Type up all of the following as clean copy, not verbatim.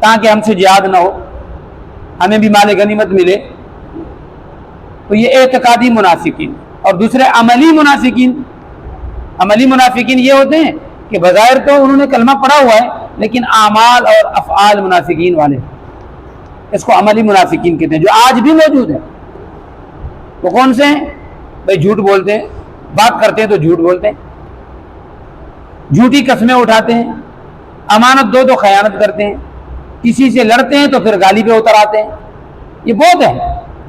تاکہ ہم سے جہاد نہ ہو, ہمیں بھی مال غنیمت ملے. تو یہ اعتقادی منافقین. اور دوسرے عملی منافقین. عملی منافقین یہ ہوتے ہیں کہ بظاہر تو انہوں نے کلمہ پڑھا ہوا ہے لیکن اعمال اور افعال منافقین والے, اس کو عملی منافقین کہتے ہیں, جو آج بھی موجود ہیں. وہ کون سے ہیں بھائی؟ جھوٹ بولتے ہیں, بات کرتے ہیں تو جھوٹ بولتے ہیں, جھوٹی قسمیں اٹھاتے ہیں, امانت دو تو خیانت کرتے ہیں, کسی سے لڑتے ہیں تو پھر گالی پہ اتر آتے ہیں. یہ بہت ہے,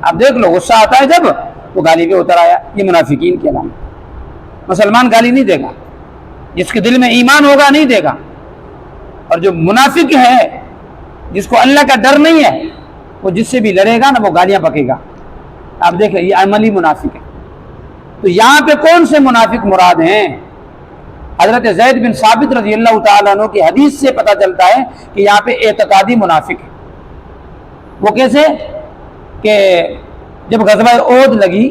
آپ دیکھ لو, غصہ آتا ہے جب وہ گالی پہ اتر آیا. یہ منافقین کے نام. مسلمان گالی نہیں دے گا, جس کے دل میں ایمان ہوگا نہیں دے گا. اور جو منافق ہے, جس کو اللہ کا ڈر نہیں ہے, وہ جس سے بھی لڑے گا نا وہ گالیاں بکے گا. آپ دیکھیں یہ عملی منافق ہے. تو یہاں پہ کون سے منافق مراد ہیں؟ حضرت زید بن ثابت رضی اللہ تعالیٰ عنہ کی حدیث سے پتہ چلتا ہے کہ یہاں پہ اعتقادی منافق ہے. وہ کیسے کہ جب غزوہ احد لگی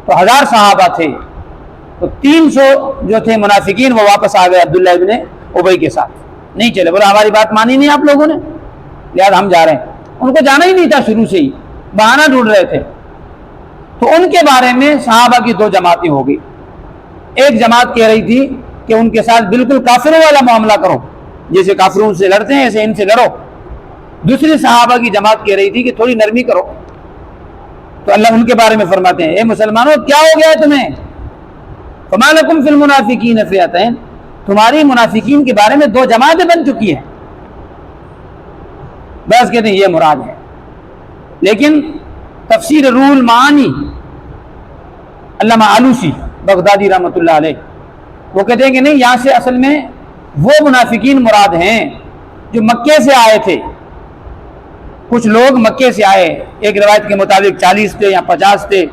تو 1000 صحابہ تھے, تو 300 جو تھے منافقین وہ واپس آ گئے عبداللہ ابن ابی کے ساتھ. نہیں چلے, بولے ہماری بات مانی نہیں آپ لوگوں نے, لہذا ہم جا رہے ہیں. ان کو جانا ہی نہیں تھا, شروع سے ہی بہانہ ڈھونڈ رہے تھے. تو ان کے بارے میں صحابہ کی 2 جماعتیں ہو گئی. ایک جماعت کہہ رہی تھی کہ ان کے ساتھ بالکل کافروں والا معاملہ کرو, جیسے کافروں سے لڑتے ہیں ایسے ان سے لڑو. دوسری صحابہ کی جماعت کہہ رہی تھی کہ تھوڑی نرمی کرو. تو اللہ ان کے بارے میں فرماتے ہیں, اے مسلمانوں کیا ہو گیا ہے تمہیں؟ فما لکم فی المنافقین فئتین, تمہاری منافقین کے بارے میں 2 جماعتیں بن چکی ہیں. بس کہتے ہیں یہ مراد ہے. لیکن تفسیر روح المعانی علامہ آلوسی بغدادی رحمۃ اللہ علیہ, وہ کہتے ہیں کہ نہیں, یہاں سے اصل میں وہ منافقین مراد ہیں جو مکے سے آئے تھے. کچھ لوگ مکے سے آئے, ایک روایت کے مطابق 40 تھے یا 50 تھے,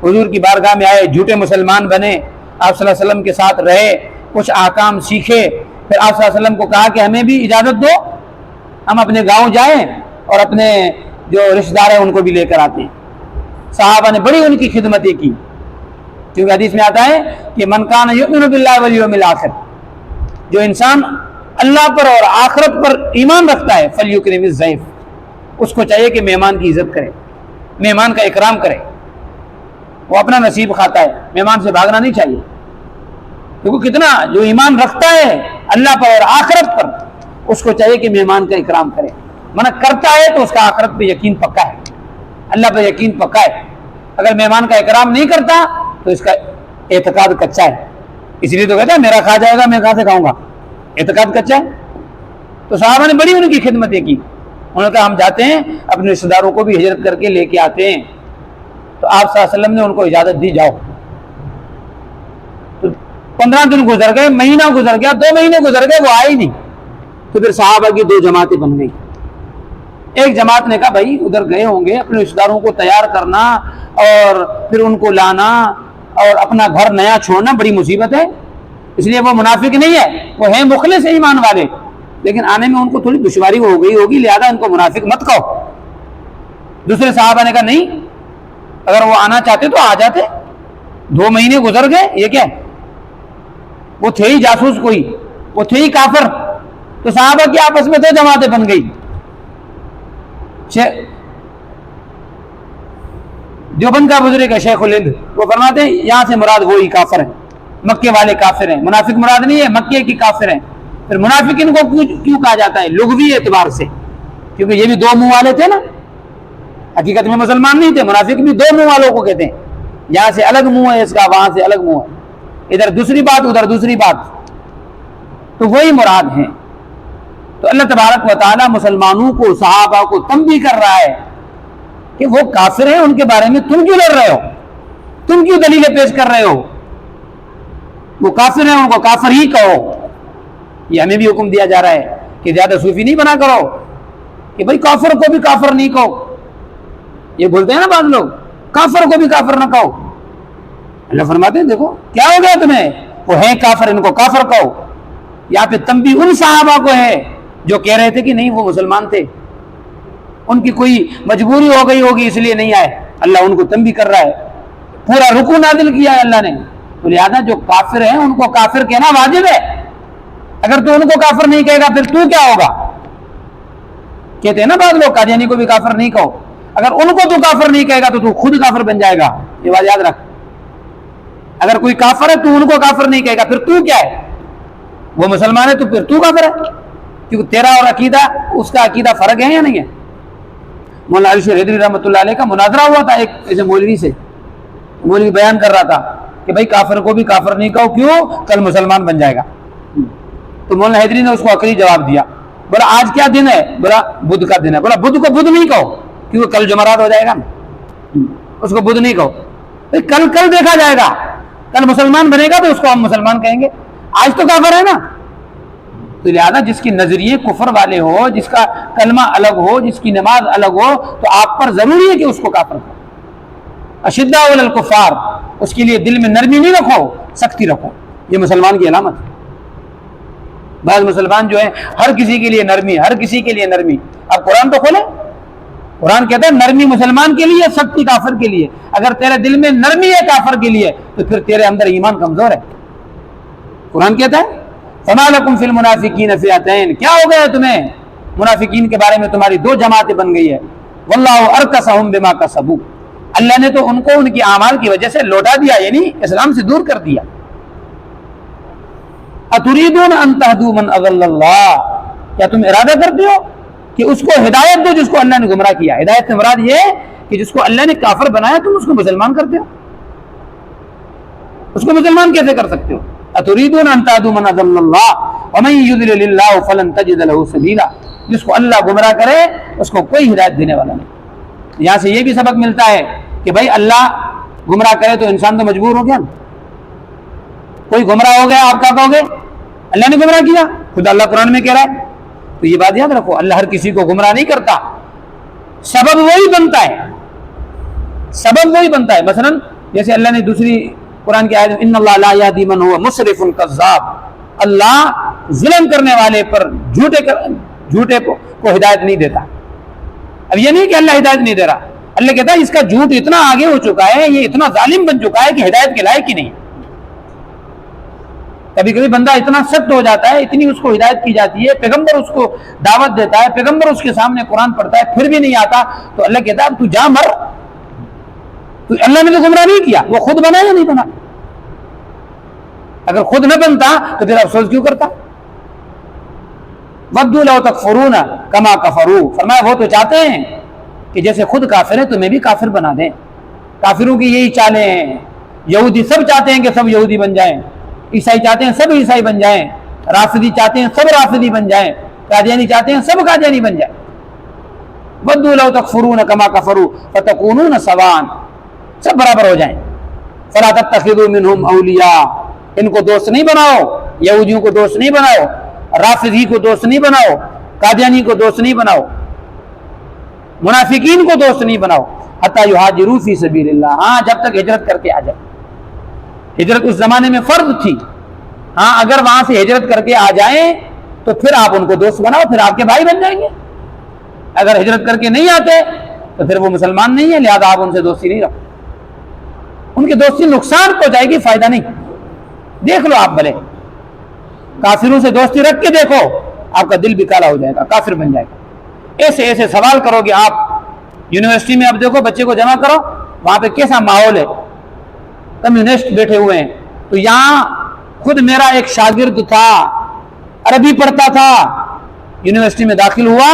حضور کی بارگاہ میں آئے, جھوٹے مسلمان بنے, آپ صلی اللہ علیہ وسلم کے ساتھ رہے, کچھ احکام سیکھے, پھر آپ صلی اللہ علیہ وسلم کو کہا کہ ہمیں بھی اجازت دو, ہم اپنے گاؤں جائیں اور اپنے جو رشتہ دار ہیں ان کو بھی لے کر آتے ہیں. صحابہ نے بڑی ان کی خدمتیں کی, کیونکہ حدیث میں آتا ہے کہ من کان یؤمن باللہ والیوم الآخر, جو انسان اللہ پر اور آخرت پر ایمان رکھتا ہے, فلیکرم الضیف, اس کو چاہیے کہ مہمان کی عزت کرے, مہمان کا اکرام کرے. وہ اپنا نصیب کھاتا ہے, مہمان سے بھاگنا نہیں چاہیے. کیونکہ کتنا جو ایمان رکھتا ہے اللہ پر اور آخرت پر, اس کو چاہیے کہ مہمان کا اکرام کرے. منع کرتا ہے تو اس کا آخرت پہ یقین پکا ہے, اللہ پہ یقین پکا ہے. اگر مہمان کا اکرام نہیں کرتا تو اس کا اعتقاد کچا ہے. اس لیے تو کہتا ہے میرا کھا جائے گا, میں کہاں سے کھاؤں گا, اعتقاد کچا ہے. تو صحابہ نے بڑی ان کی خدمتیں کی. انہوں نے کہا ہم جاتے ہیں, اپنے رشتہ داروں کو بھی ہجرت کر کے لے کے آتے ہیں. تو آپ صلی اللہ علیہ وسلم نے ان کو اجازت دی, جاؤ. تو 15 دن گزر گئے, مہینہ گزر گیا, 2 مہینے گزر گئے, وہ آئے ہی نہیں. تو پھر صحابہ کی 2 جماعتیں بن گئی. ایک جماعت نے کہا بھائی ادھر گئے ہوں گے, اپنے رشتہ داروں کو تیار کرنا اور پھر ان کو لانا اور اپنا گھر نیا چھوڑنا بڑی مصیبت ہے, اس لیے وہ منافق نہیں ہے, وہ ہیں مخلص ایمان والے, لیکن آنے میں ان کو تھوڑی دشواری ہو گئی ہوگی, لہذا ان کو منافق مت کہو. دوسرے صحابہ نے کہا نہیں, اگر وہ آنا چاہتے تو آ جاتے, 2 مہینے گزر گئے, یہ کیا, وہ تھے ہی جاسوس, کوئی وہ تھے ہی کافر. تو صحابہ کی آپس میں 2 جماعتیں بن گئی. دیوبند کا بزرگ ہے شیخ الہند, وہ فرماتے ہیں یہاں سے مراد وہی کافر ہیں, مکے والے کافر ہیں, منافق مراد نہیں ہے, مکے کی کافر ہیں. پھر منافق ان کو کیوں کہا جاتا ہے؟ لغوی اعتبار سے, کیونکہ یہ بھی 2 منہ والے تھے نا, حقیقت میں مسلمان نہیں تھے. منافق بھی 2 منہ والوں کو کہتے ہیں, یہاں سے الگ منہ ہے اس کا, وہاں سے الگ منہ ہے, ادھر دوسری بات ادھر دوسری بات, تو وہی مراد ہیں. تو اللہ تبارک و تعالی مسلمانوں کو, صحابہ کو تنبیہ کر رہا ہے کہ وہ کافر ہیں, ان کے بارے میں تم کیوں لڑ رہے ہو, تم کیوں دلیلیں پیش کر رہے ہو؟ وہ کافر ہیں, ان کو کافر ہی کہو. یہ ہمیں بھی حکم دیا جا رہا ہے کہ زیادہ صوفی نہیں بنا کرو کہ بھائی کافر کو بھی کافر نہیں کہو. یہ بولتے ہیں نا بعض لوگ, کافر کو بھی کافر نہ کہو. اللہ فرماتے ہیں دیکھو کیا ہو گیا تمہیں, وہ ہیں کافر, ان کو کافر کہو. یہاں پہ تنبیہ ان صحابہ کو ہے جو کہہ رہے تھے کہ نہیں وہ مسلمان تھے, ان کی کوئی مجبوری ہو گئی ہوگی اس لیے نہیں آئے. اللہ ان کو تنبیہ کر رہا ہے, پورا رکوع نازل کیا ہے اللہ نے. تو لہذا جو کافر ہیں ان کو کافر کہنا واجب ہے. اگر تو ان کو کافر نہیں کہے گا پھر تو کیا ہوگا؟ کہتے ہیں نا بعض لوگ قادیانی کو بھی کافر نہیں کہو. اگر ان کو تو کافر نہیں کہے گا تو خود کافر بن جائے گا. یہ بات یاد رکھ. اگر کوئی کافر ہے تو ان کو کافر نہیں کہے گا, پھر تو کیا ہے؟ وہ مسلمان ہے تو پھر تو کافر ہے, کیونکہ تیرا اور عقیدہ اس کا عقیدہ فرق ہے یا نہیں ہے؟ مولانا علی شیر حیدری رحمۃ اللہ علیہ کا مناظرہ ہوا تھا ایک ایسے مولوی سے. مولوی بیان کر رہا تھا کہ بھائی کافر کو بھی کافر نہیں کہو, کیوں؟ کل مسلمان بن جائے گا. تو مولانا حیدری نے اس کو عقلی جواب دیا. بولا آج کیا دن ہے؟ بولا بدھ کا دن ہے. بولا بدھ کو بدھ نہیں کہو, کیونکہ کل جمعرات ہو جائے گا نا. اس کو بدھ نہیں کہو, کل دیکھا جائے گا, کل مسلمان بنے گا تو اس کو ہم مسلمان کہیں گے. آج تو کافر ہے نا. تو لہذا جس کی نظریے کفر والے ہو, جس کا کلمہ الگ ہو, جس کی نماز الگ ہو, تو آپ پر ضروری ہے کہ اس کو کافر کرو. اشداء علی الکفار, اس کے لیے دل میں نرمی نہیں رکھو, سختی رکھو. یہ مسلمان کی علامت ہے. بعض مسلمان جو ہیں ہر کسی کے لیے نرمی, ہر کسی کے لیے نرمی. اب قرآن تو کھولے, قرآن کہتا ہے نرمی مسلمان کے لیے, سختی کافر کے لیے. اگر تیرے دل میں نرمی ہے کافر کے لیے تو پھر تیرے اندر ایمان کمزور ہے. قرآن کہتا ہے فما لکم فی المنافقین فئتین, کیا ہو گیا تمہیں منافقین کے بارے میں, تمہاری دو جماعتیں بن گئی ہے. واللہ ارکسہم بما کسبوا, اللہ نے تو ان کو ان کی اعمال کی وجہ سے لوٹا دیا, یعنی اسلام سے دور کر دیا. اتریدون ان تہدوا من اضل اللہ, کیا تم ارادہ کرتے ہو کہ اس کو ہدایت دو جس کو اللہ نے گمراہ کیا؟ ہدایت سے مراد یہ ہے کہ جس کو اللہ نے کافر بنایا تم اس کو مسلمان کرتے ہو. اس کو مسلمان کیسے کر سکتے ہو؟ اتریدون ان تہدوا من اضل اللہ ومن یضلل اللہ فلن تجد له سبیلا, جس کو اللہ گمراہ کرے اس کو کوئی ہدایت دینے والا نہیں. یہاں سے یہ بھی سبق ملتا ہے کہ بھائی اللہ گمراہ کرے تو انسان تو مجبور ہو گیا نا. کوئی گمراہ ہو گیا, آپ کیا کہو گے؟ اللہ نے گمراہ کیا, خود اللہ قرآن میں کہہ رہا ہے. تو یہ بات یاد رکھو, اللہ ہر کسی کو گمراہ نہیں کرتا, سبب وہی بنتا ہے, سبب وہی بنتا ہے. مثلا جیسے اللہ نے دوسری قرآن کی آیت ان اللہ لا یہدی من هو مسرف کذاب, اللہ ظلم کرنے والے پر جھوٹے کو ہدایت نہیں دیتا. اب یہ نہیں کہ اللہ ہدایت نہیں دے رہا, اللہ کہتا ہے اس کا جھوٹ اتنا آگے ہو چکا ہے, یہ اتنا ظالم بن چکا ہے کہ ہدایت کے لائق ہی نہیں. کبھی کبھی بندہ اتنا سخت ہو جاتا ہے, اتنی اس کو ہدایت کی جاتی ہے, پیغمبر اس کو دعوت دیتا ہے, پیغمبر اس کے سامنے قرآن پڑھتا ہے, پھر بھی نہیں آتا, تو اللہ کہتا ہے اب تو جا مر. تو اللہ نے تو گمراہ نہیں کیا, وہ خود بنا یا نہیں بنا؟ اگر خود نہ بنتا تو پھر افسوس کیوں کرتا؟ وَدُّوا لَوْ تَكْفُرُونَ كَمَا كَفَرُوا, فرمایا وہ تو چاہتے ہیں کہ جیسے خود کافر ہے تمہیں بھی کافر بنا دیں. کافروں کی یہی چالیں ہیں. یہودی سب چاہتے ہیں کہ سب یہودی بن جائیں, عیسائی چاہتے ہیں سب عیسائی بن جائیں, رافضی چاہتے ہیں سب رافضی بن جائیں, قادیانی چاہتے ہیں سب قادیانی بن جائیں. وَدُّوا لَوْ تَكْفُرُونَ كَمَا كَفَرُوا فَتَكُونُونَ سَوَاءً, سب برابر ہو جائیں. فَلَا تَتَّخِذُوا مِنْهُمْ أَوْلِيَاءَ, ان کو دوست نہیں بناؤ, یہودیوں کو دوست نہیں بناؤ, رافضی کو دوست نہیں بناؤ, قادیانی کو دوست نہیں بناؤ, منافقین کو دوست نہیں بناؤ. حتی یہاجروا فی سبیل اللہ, ہاں جب تک ہجرت کر کے آ جائے. ہجرت اس زمانے میں فرض تھی, ہاں اگر وہاں سے ہجرت کر کے آ جائیں تو پھر آپ ان کو دوست بناؤ, پھر آپ کے بھائی بن جائیں گے. اگر ہجرت کر کے نہیں آتے تو پھر وہ مسلمان نہیں ہے, لہذا آپ ان سے دوستی نہیں رکھو. ان کی دوستی نقصان پہنچائے گی, فائدہ نہیں. دیکھ لو آپ بھلے کافروں سے دوستی رکھ کے دیکھو, آپ کا دل بھی کالا ہو جائے گا, کافر بن جائے گا. ایسے ایسے سوال کرو گے آپ. یونیورسٹی میں اب دیکھو بچے کو جمع کرو, وہاں پہ کیسا ماحول ہے, کمیونسٹ بیٹھے ہوئے ہیں. تو یہاں خود میرا ایک شاگرد تھا, عربی پڑھتا تھا, یونیورسٹی میں داخل ہوا,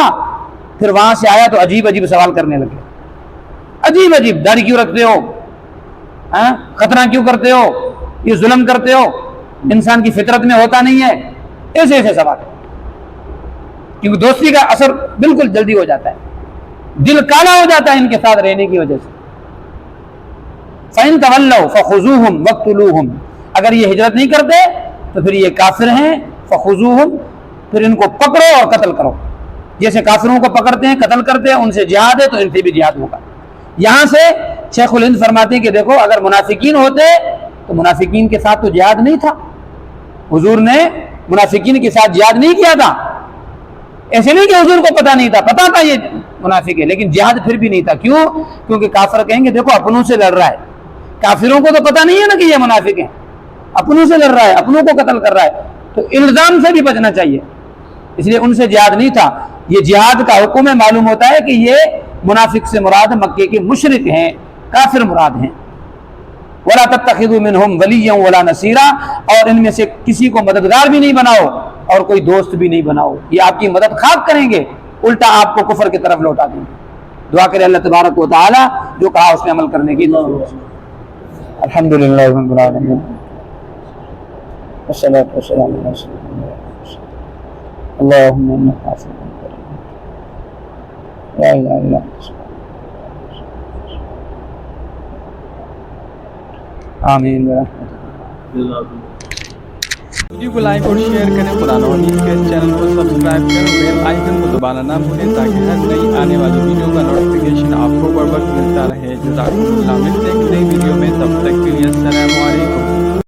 پھر وہاں سے آیا تو عجیب عجیب سوال کرنے لگے. عجیب عجیب, داڑھی کیوں رکھتے ہو, ختنہ کیوں کرتے ہو, یہ ظلم کرتے ہو, انسان کی فطرت میں ہوتا نہیں ہے. ایسے ایسے سوال, کیونکہ دوستی کا اثر بالکل جلدی ہو جاتا ہے, دل کالا ہو جاتا ہے ان کے ساتھ رہنے کی وجہ سے. فَإِن تَوَلَّوْا فَخُذُوهُمْ وَاقْتُلُوهُمْ, اگر یہ ہجرت نہیں کرتے تو پھر یہ کافر ہیں. فَخُذُوهُمْ, پھر ان کو پکڑو اور قتل کرو. جیسے کافروں کو پکڑتے ہیں قتل کرتے ہیں, ان سے جہاد ہے تو ان سے بھی جہاد ہوگا. یہاں سے شیخ الہند فرماتے ہیں کہ دیکھو اگر منافقین ہوتے تو منافقین کے ساتھ تو جہاد نہیں تھا, حضور نے منافقین کے ساتھ جہاد نہیں کیا تھا. ایسے نہیں کہ حضور کو پتہ نہیں تھا, پتہ تھا یہ منافق ہے, لیکن جہاد پھر بھی نہیں تھا. کیوں؟ کیونکہ کافر کہیں گے دیکھو اپنوں سے لڑ رہا ہے, کافروں کو تو پتہ نہیں ہے نا کہ یہ منافق ہیں, اپنوں سے لڑ رہا ہے, اپنوں کو قتل کر رہا ہے, تو الزام سے بھی بچنا چاہیے. اس لیے ان سے جہاد نہیں تھا. یہ جہاد کا حکم ہے، معلوم ہوتا ہے کہ یہ منافق سے مراد مکے کے مشرک ہیں، کافر مراد ہیں۔ وَلَا تَتَّخِذُوا مِنْهُمْ وَلِيًّا وَلَا نَصِيرًا، اور ان میں سے کسی کو مددگار بھی نہیں بناؤ اور کوئی دوست بھی نہیں بناؤ، یہ آپ کی مدد خواہ کریں گے، الٹا آپ کو کفر کی طرف لوٹا دیں گے۔ دعا کرے اللہ تبارک و تعالی جو کہا اس میں عمل کرنے کی توفیق۔ الحمدللہ رب العالمین، والصلاة والسلام علی رسول اللہ، اللہم انک عفو کریم، لا الہ الا انت، آمین برحمتک۔ ویڈیو کو لائک اور شیئر کریں، قرآن و حدیث کے چینل کو سبسکرائب کریں، بیل آئیکن کو دبانا نہ بھولیں تاکہ ہر نئی آنے والی ویڈیو کا نوٹیفیکیشن آپ کو بر وقت ملتا رہے۔ جزاکم اللہ، ملتے ہیں ایک نئی ویڈیو میں، تب تک کے لیے السلام علیکم۔